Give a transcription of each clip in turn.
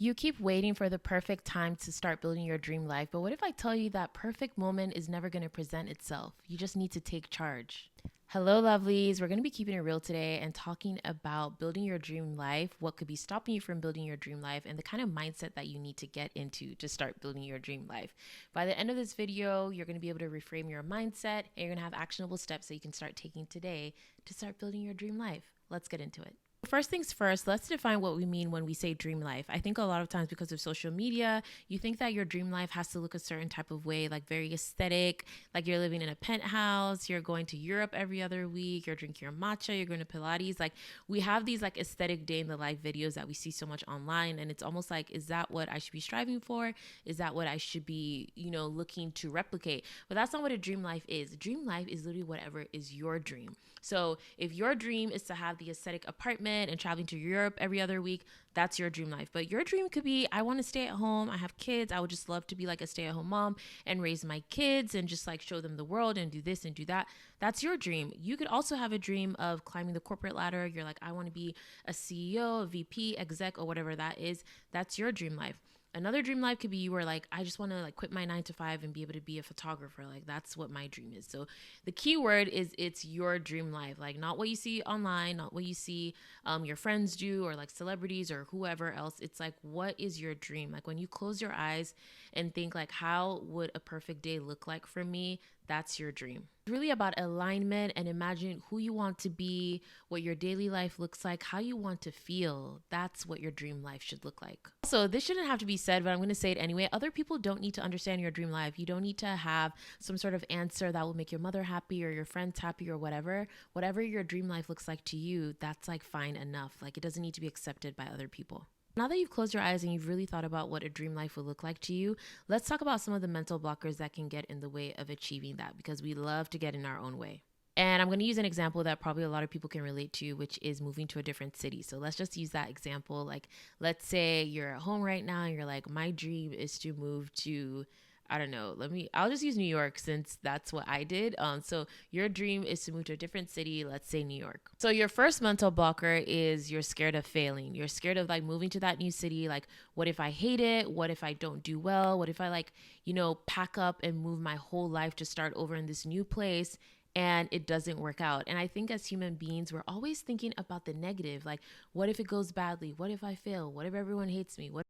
You keep waiting for the perfect time to start building your dream life, but what if I tell you that perfect moment is never going to present itself? You just need to take charge. Hello, lovelies. We're going to be keeping it real today and talking about building your dream life, what could be stopping you from building your dream life, and the kind of mindset that you need to get into to start building your dream life. By the end of this video, you're going to be able to reframe your mindset and you're going to have actionable steps that you can start taking today to start building your dream life. Let's get into it. First things first, let's define what we mean when we say dream life. I think a lot of times because of social media, you think that your dream life has to look a certain type of way, like very aesthetic, like you're living in a penthouse, you're going to Europe every other week, you're drinking your matcha, you're going to Pilates. Like we have these like aesthetic day in the life videos that we see so much online. And it's almost like, is that what I should be striving for? Is that what I should be, looking to replicate? But that's not what a dream life is. Dream life is literally whatever is your dream. So if your dream is to have the aesthetic apartment and traveling to Europe every other week, that's your dream life. But your dream could be, I want to stay at home. I have kids. I would just love to be like a stay-at-home mom and raise my kids and just like show them the world and do this and do that. That's your dream. You could also have a dream of climbing the corporate ladder. You're like, I want to be a CEO, a VP, exec, or whatever that is. That's your dream life. Another dream life could be you were like, I just want to like quit my 9 to 5 and be able to be a photographer. Like that's what my dream is. So the key word is it's your dream life, like not what you see online, not what you see your friends do or like celebrities or whoever else. It's like, what is your dream? Like when you close your eyes and think like, how would a perfect day look like for me? That's your dream. It's really about alignment and imagine who you want to be, what your daily life looks like, how you want to feel. That's what your dream life should look like. Also, this shouldn't have to be said, but I'm going to say it anyway. Other people don't need to understand your dream life. You don't need to have some sort of answer that will make your mother happy or your friends happy or whatever. Whatever your dream life looks like to you, that's like fine enough. Like it doesn't need to be accepted by other people. Now that you've closed your eyes and you've really thought about what a dream life would look like to you, let's talk about some of the mental blockers that can get in the way of achieving that because we love to get in our own way. And I'm going to use an example that probably a lot of people can relate to, which is moving to a different city. So let's just use that example. Like, let's say you're at home right now and you're like, my dream is to move to, I don't know, I'll just use New York since that's what I did. So your dream is to move to a different city, let's say New York. So your first mental blocker is you're scared of failing. You're scared of like moving to that new city. Like, what if I hate it? What if I don't do well? What if I like, pack up and move my whole life to start over in this new place and it doesn't work out? And I think as human beings, we're always thinking about the negative. Like, what if it goes badly? What if I fail? What if everyone hates me? What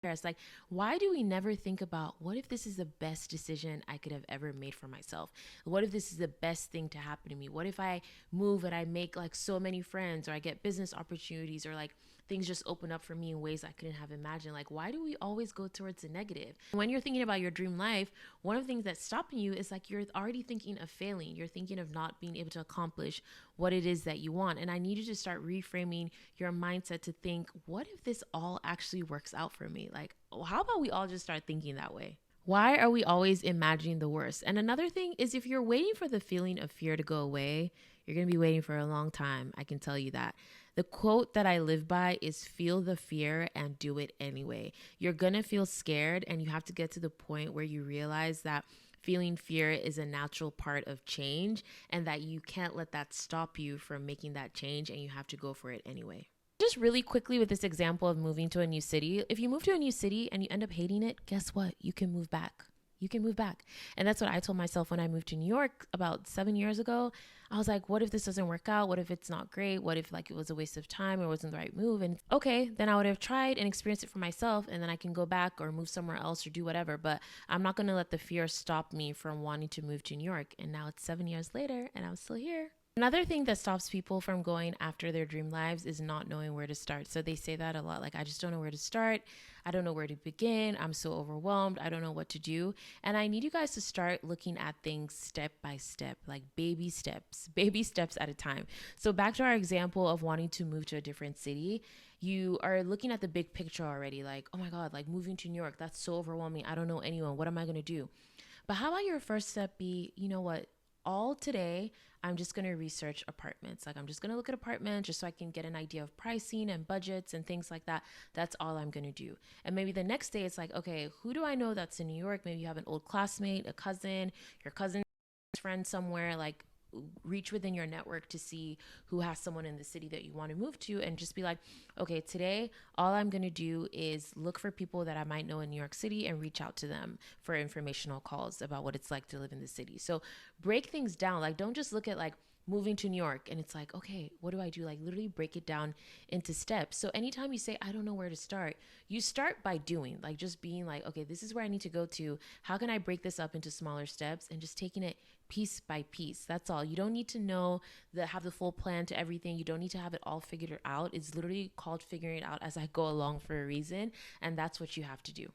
it's like, why do we never think about what if this is the best decision I could have ever made for myself? What if this is the best thing to happen to me? What if I move and I make like so many friends or I get business opportunities or like things just open up for me in ways I couldn't have imagined? Like, why do we always go towards the negative? When you're thinking about your dream life, one of the things that's stopping you is like you're already thinking of failing. You're thinking of not being able to accomplish what it is that you want. And I need you to start reframing your mindset to think, what if this all actually works out for me? Like, how about we all just start thinking that way? Why are we always imagining the worst? And another thing is if you're waiting for the feeling of fear to go away, you're going to be waiting for a long time. I can tell you that. The quote that I live by is feel the fear and do it anyway. You're going to feel scared and you have to get to the point where you realize that feeling fear is a natural part of change and that you can't let that stop you from making that change and you have to go for it anyway. Just really quickly with this example of moving to a new city, if you move to a new city and you end up hating it, guess what? You can move back. You can move back. And that's what I told myself when I moved to New York about 7 years ago. I was like, what if this doesn't work out? What if it's not great? What if like it was a waste of time or it wasn't the right move? And okay, then I would have tried and experienced it for myself and then I can go back or move somewhere else or do whatever. But I'm not going to let the fear stop me from wanting to move to New York. And now it's 7 years later and I'm still here. Another thing that stops people from going after their dream lives is not knowing where to start. So they say that a lot, like, I just don't know where to start. I don't know where to begin. I'm so overwhelmed. I don't know what to do. And I need you guys to start looking at things step by step, like baby steps at a time. So back to our example of wanting to move to a different city, you are looking at the big picture already, like, oh my God, like moving to New York, that's so overwhelming. I don't know anyone. What am I going to do? But how about your first step be, you know what? All today, I'm just going to research apartments. Like, I'm just going to look at apartments just so I can get an idea of pricing and budgets and things like that. That's all I'm going to do. And maybe the next day it's like, okay, who do I know that's in New York? Maybe you have an old classmate, a cousin, your cousin's friend somewhere. Like, reach within your network to see who has someone in the city that you want to move to, and just be like, okay, today all I'm going to do is look for people that I might know in New York City and reach out to them for informational calls about what it's like to live in the city. So break things down. Like, don't just look at like moving to New York and it's like, okay, what do I do? Like, literally break it down into steps. So anytime you say, I don't know where to start, you start by doing, like, just being like, okay, this is where I need to go to. How can I break this up into smaller steps, and just taking it piece by piece? That's all. You don't need to know have the full plan to everything. You don't need to have it all figured out. It's literally called figuring it out as I go along for a reason, and that's what you have to do.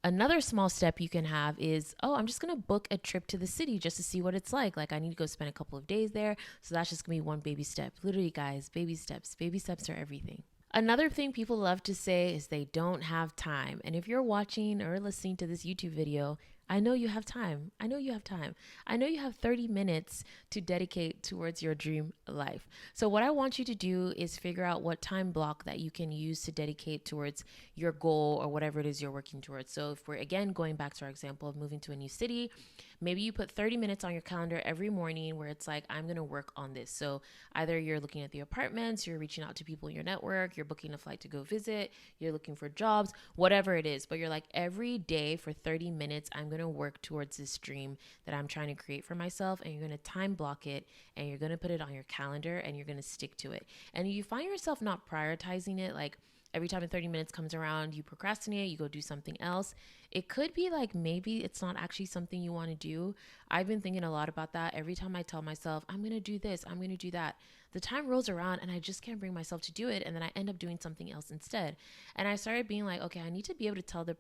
Another small step you can have is, oh, I'm just going to book a trip to the city just to see what it's like. Like, I need to go spend a couple of days there. So that's just going to be one baby step. Literally, guys, baby steps. Baby steps are everything. Another thing people love to say is they don't have time. And if you're watching or listening to this YouTube video, I know you have time. I know you have time. I know you have 30 minutes to dedicate towards your dream life. So, what I want you to do is figure out what time block that you can use to dedicate towards your goal or whatever it is you're working towards. So, if we're again going back to our example of moving to a new city, maybe you put 30 minutes on your calendar every morning where it's like, I'm going to work on this. So, either you're looking at the apartments, you're reaching out to people in your network, you're booking a flight to go visit, you're looking for jobs, whatever it is. But you're like, every day for 30 minutes, I'm going to work towards this dream that I'm trying to create for myself. And you're going to time block it, and you're going to put it on your calendar, and you're going to stick to it. And you find yourself not prioritizing it, like, every time 30 minutes comes around, you procrastinate, you go do something else. It could be like maybe it's not actually something you want to do. I've been thinking a lot about that. Every time I tell myself, I'm going to do this, I'm going to do that, the time rolls around and I just can't bring myself to do it. And then I end up doing something else instead. And I started being like, okay, I need to be able to tell the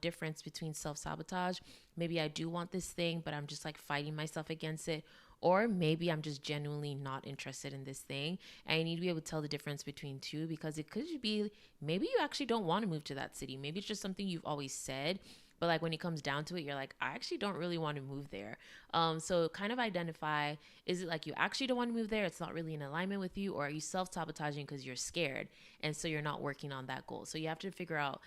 difference between self sabotage. Maybe I do want this thing, but I'm just like fighting myself against it. Or maybe I'm just genuinely not interested in this thing. And I need to be able to tell the difference between two, because it could be maybe you actually don't want to move to that city. Maybe it's just something you've always said. But like when it comes down to it, you're like, I actually don't really want to move there. So kind of identify, is it like you actually don't want to move there? It's not really in alignment with you, or are you self-sabotaging because you're scared? And so you're not working on that goal. So you have to figure out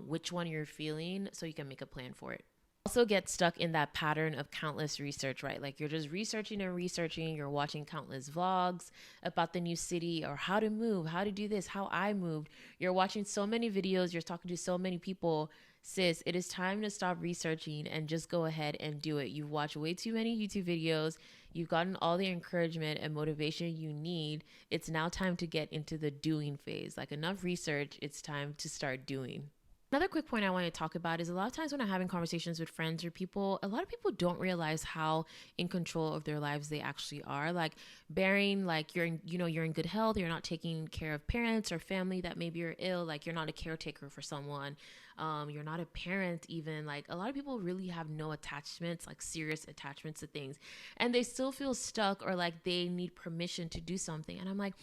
which one you're feeling so you can make a plan for it. Also get stuck in that pattern of countless research, right? Like you're just researching and researching, you're watching countless vlogs about the new city or how to move, how to do this, how I moved. You're watching so many videos, you're talking to so many people. Sis, it is time to stop researching and just go ahead and do it. You've watched way too many YouTube videos. You've gotten all the encouragement and motivation you need. It's now time to get into the doing phase. Like, enough research, it's time to start doing. Another quick point I want to talk about is a lot of times when I'm having conversations with friends or people, a lot of people don't realize how in control of their lives they actually are. Like, bearing, like, you're in good health, you're not taking care of parents or family that maybe are ill, like you're not a caretaker for someone, you're not a parent even. Like, a lot of people really have no attachments, like serious attachments to things, and they still feel stuck or like they need permission to do something. And I'm like,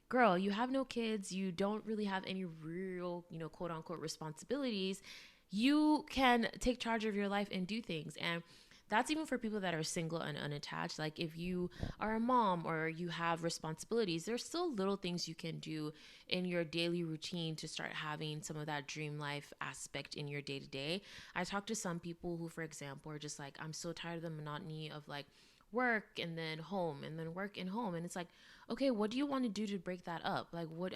girl, you have no kids, you don't really have any real, quote unquote responsibilities. You can take charge of your life and do things. And that's even for people that are single and unattached. Like, if you are a mom or you have responsibilities, there's still little things you can do in your daily routine to start having some of that dream life aspect in your day to day. I talk to some people who, for example, are just like, I'm so tired of the monotony of like work and then home and then work and home. And it's like, okay, what do you want to do to break that up? Like, what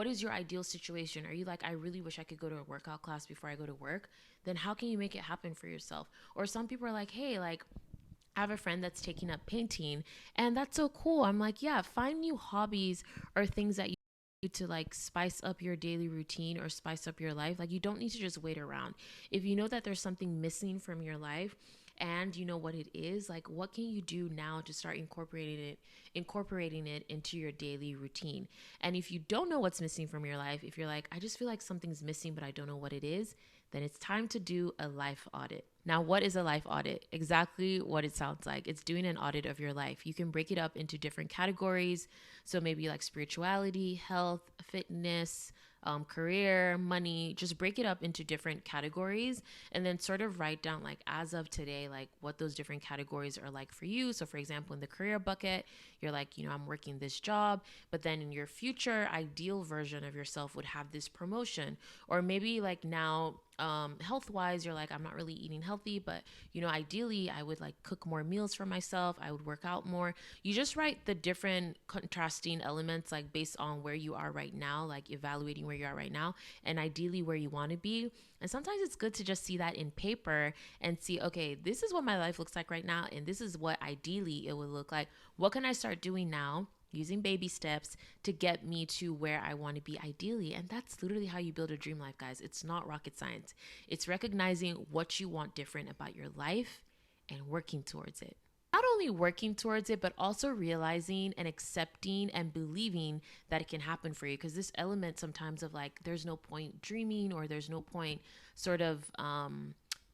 is your ideal situation? Are you like, I really wish I could go to a workout class before I go to work? Then how can you make it happen for yourself? Or some people are like, hey, like, I have a friend that's taking up painting, and that's so cool. I'm like, yeah, find new hobbies or things that you do to like spice up your daily routine or spice up your life. Like, you don't need to just wait around. If you know that there's something missing from your life and you know what it is, like, what can you do now to start incorporating it into your daily routine? And if you don't know what's missing from your life, if you're like, I just feel like something's missing but I don't know what it is, then it's time to do a life audit. Now, what is a life audit? Exactly what it sounds like. It's doing an audit of your life. You can break it up into different categories. So maybe like spirituality, health, fitness, career, money. Just break it up into different categories and then sort of write down, like, as of today, like what those different categories are like for you. So for example, in the career bucket, you're like, I'm working this job, but then in your future ideal version of yourself would have this promotion. Or maybe like now health wise, you're like, I'm not really eating healthy, but you know, ideally I would like cook more meals for myself. I would work out more. You just write the different contrasting elements, like based on where you are right now, like evaluating where you are right now and ideally where you want to be. And sometimes it's good to just see that in paper and see, okay, this is what my life looks like right now. And this is what ideally it would look like. What can I start doing now? Using baby steps to get me to where I want to be ideally. And that's literally how you build a dream life, guys. It's not rocket science. It's recognizing what you want different about your life and working towards it. Not only working towards it, but also realizing and accepting and believing that it can happen for you. Because this element sometimes of like, there's no point dreaming or there's no point sort of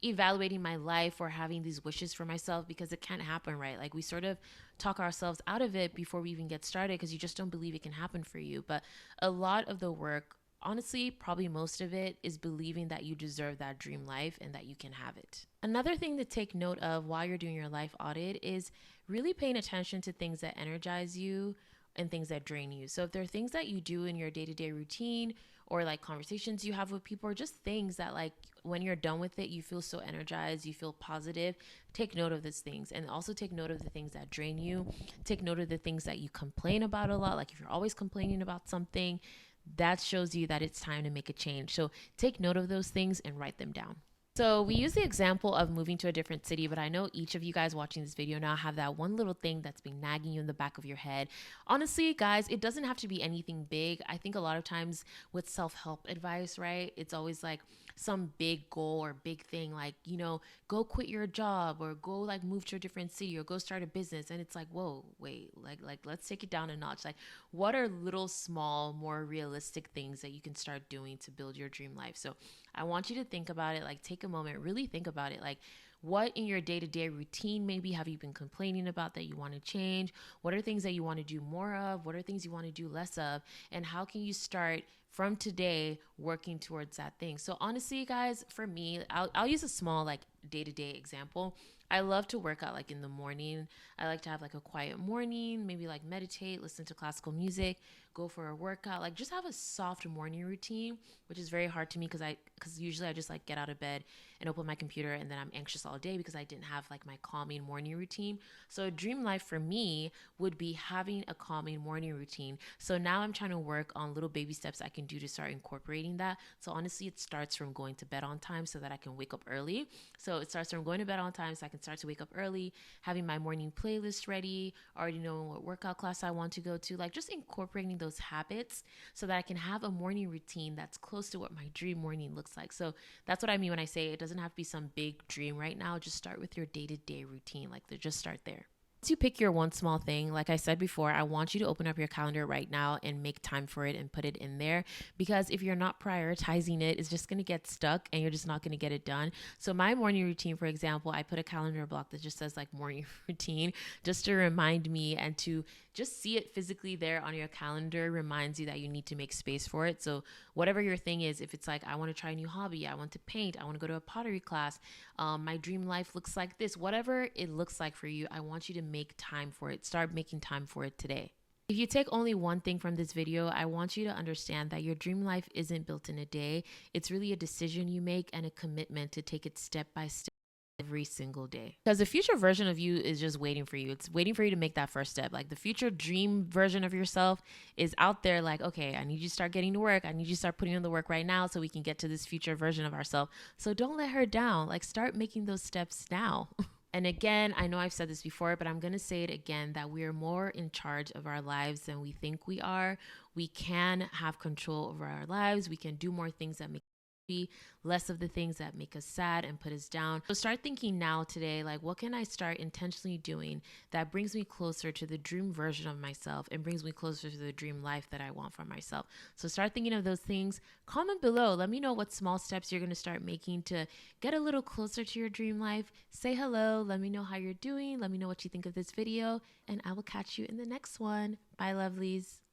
evaluating my life or having these wishes for myself because it can't happen, right? Like we sort of talk ourselves out of it before we even get started because you just don't believe it can happen for you. But a lot of the work, honestly, probably most of it is believing that you deserve that dream life and that you can have it. Another thing to take note of while you're doing your life audit is really paying attention to things that energize you and things that drain you. So if there are things that you do in your day-to-day routine or like conversations you have with people or just things that like when you're done with it, you feel so energized, you feel positive, take note of these things. And also take note of the things that drain you. Take note of the things that you complain about a lot. Like if you're always complaining about something, that shows you that it's time to make a change. So take note of those things and write them down. So we use the example of moving to a different city, but I know each of you guys watching this video now have that one little thing that's been nagging you in the back of your head. Honestly, guys, it doesn't have to be anything big. I think a lot of times with self-help advice, right, it's always like some big goal or big thing, like, you know, go quit your job or go like move to a different city or go start a business. And it's like, whoa, wait, like let's take it down a notch. Like, what are little, small, more realistic things that you can start doing to build your dream life? So I want you to think about it, like take a moment, really think about it. Like what in your day-to-day routine maybe have you been complaining about that you want to change? What are things that you want to do more of? What are things you want to do less of? And how can you start from today working towards that thing? So honestly, guys, for me, I'll use a small like day-to-day example. I love to work out like in the morning. I like to have like a quiet morning, maybe like meditate, listen to classical music, go for a workout, like just have a soft morning routine, which is very hard to me because usually I just like get out of bed and open my computer and then I'm anxious all day because I didn't have like my calming morning routine. So a dream life for me would be having a calming morning routine. So now I'm trying to work on little baby steps I can do to start incorporating that. So honestly, it starts from going to bed on time so that I can wake up early. So it starts from going to bed on time so I can start to wake up early, having my morning playlist ready, already knowing what workout class I want to go to, like just incorporating those habits so that I can have a morning routine that's close to what my dream morning looks like. So that's what I mean when I say it doesn't have to be some big dream right now. Just start with your day-to-day routine. Like just start there. Once you pick your one small thing, like I said before, I want you to open up your calendar right now and make time for it and put it in there. Because if you're not prioritizing it, it's just going to get stuck and you're just not going to get it done. So my morning routine, for example, I put a calendar block that just says like morning routine just to remind me and to just see it physically there on your calendar reminds you that you need to make space for it. So whatever your thing is, if it's like, I want to try a new hobby, I want to paint, I want to go to a pottery class, my dream life looks like this, whatever it looks like for you, I want you to make time for it. Start making time for it today. If you take only one thing from this video, I want you to understand that your dream life isn't built in a day. It's really a decision you make and a commitment to take it step by step every single day. Because the future version of you is just waiting for you. It's waiting for you to make that first step. Like the future dream version of yourself is out there like, okay, I need you to start getting to work. I need you to start putting in the work right now so we can get to this future version of ourselves. So don't let her down. Like start making those steps now. And again, I know I've said this before, but I'm going to say it again, that we are more in charge of our lives than we think we are. We can have control over our lives. We can do more things that make be less of the things that make us sad and put us down. So start thinking now today, like what can I start intentionally doing that brings me closer to the dream version of myself and brings me closer to the dream life that I want for myself. So start thinking of those things. Comment below. Let me know what small steps you're going to start making to get a little closer to your dream life. Say hello. Let me know how you're doing. Let me know what you think of this video, and I will catch you in the next one. Bye, lovelies.